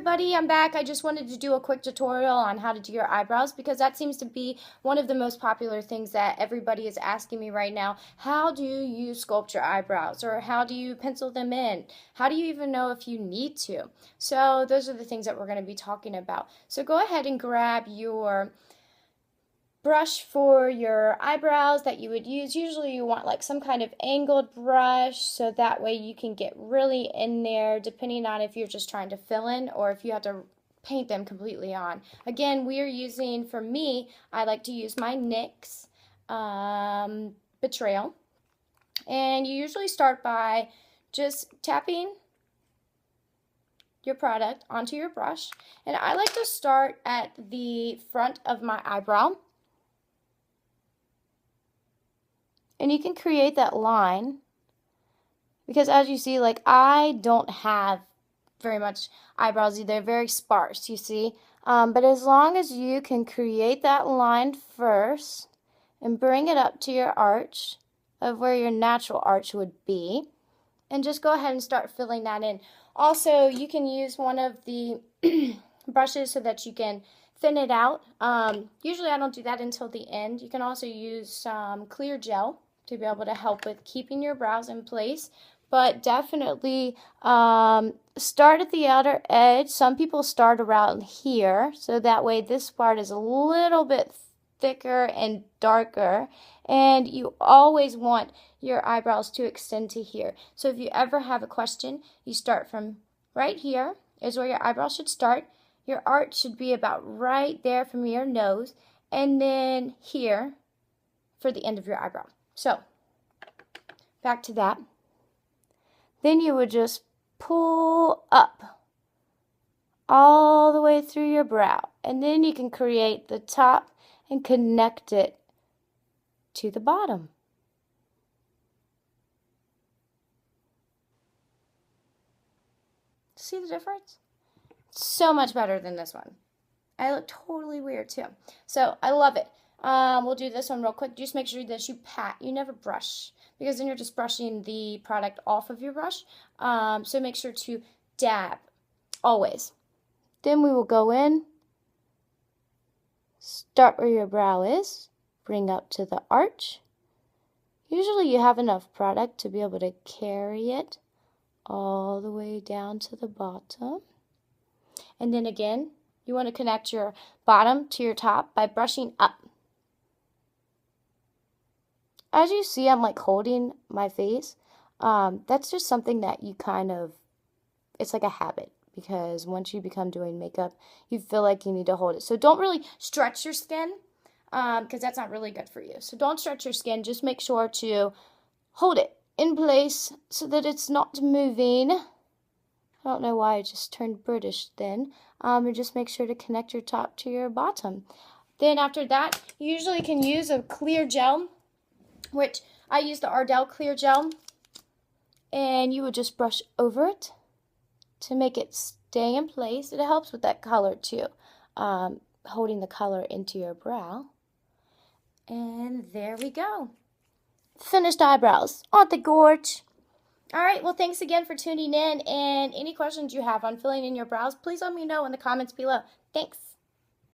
everybody, I'm back. I just wanted to do a quick tutorial on how to do your eyebrows because that seems to be one of the most popular things that everybody is asking me right now. How do you sculpt your eyebrows, or how do you pencil them in? How do you even know if you need to? So those are the things that we're going to be talking about. So go ahead and grab your brush for your eyebrows that you would use. Usually you want like some kind of angled brush, so that way you can get really in there, depending on if you're just trying to fill in or if you have to paint them completely on. Again, we are using, for me, I like to use my NYX Betrayal. And you usually start by just tapping your product onto your brush. And I like to start at the front of my eyebrow. And you can create that line, because as you see, like, I don't have very much eyebrows either. They're very sparse, you see. But as long as you can create that line first and bring it up to your arch of where your natural arch would be, and just go ahead and start filling that in. Also, you can use one of the brushes so that you can thin it out. Usually I don't do that until the end. You can also use some clear gel to be able to help with keeping your brows in place. But definitely start at the outer edge. Some people start around here, so that way this part is a little bit thicker and darker. And you always want your eyebrows to extend to here. So if you ever have a question, you start from right here is where your eyebrow should start. Your arch should be about right there from your nose, and then here for the end of your eyebrow. So back to that. Then you would just pull up all the way through your brow, and then you can create the top and connect it to the bottom. See the difference? So much better than this one. I look totally weird too. So I love it. We'll do this one real quick. Just make sure that you pat. You never brush, because then you're just brushing the product off of your brush. So make sure to dab always. Then we will go in, start where your brow is, bring up to the arch. Usually you have enough product to be able to carry it all the way down to the bottom. And then again, you want to connect your bottom to your top by brushing up. As you see, I'm like holding my face. That's just something that you kind of, it's like a habit, because once you become doing makeup, you feel like you need to hold it. So don't really stretch your skin, because that's not really good for you. So don't stretch your skin. Just make sure to hold it in place so that it's not moving. I don't know why I just turned British then. And just make sure to connect your top to your bottom. Then after that, you usually can use a clear gel, which I use the Ardell clear gel. And you would just brush over it to make it stay in place. It helps with that color too, holding the color into your brow. And there we go. Finished eyebrows. Aren't they gorge? All right, well, thanks again for tuning in, and any questions you have on filling in your brows, please let me know in the comments below. Thanks.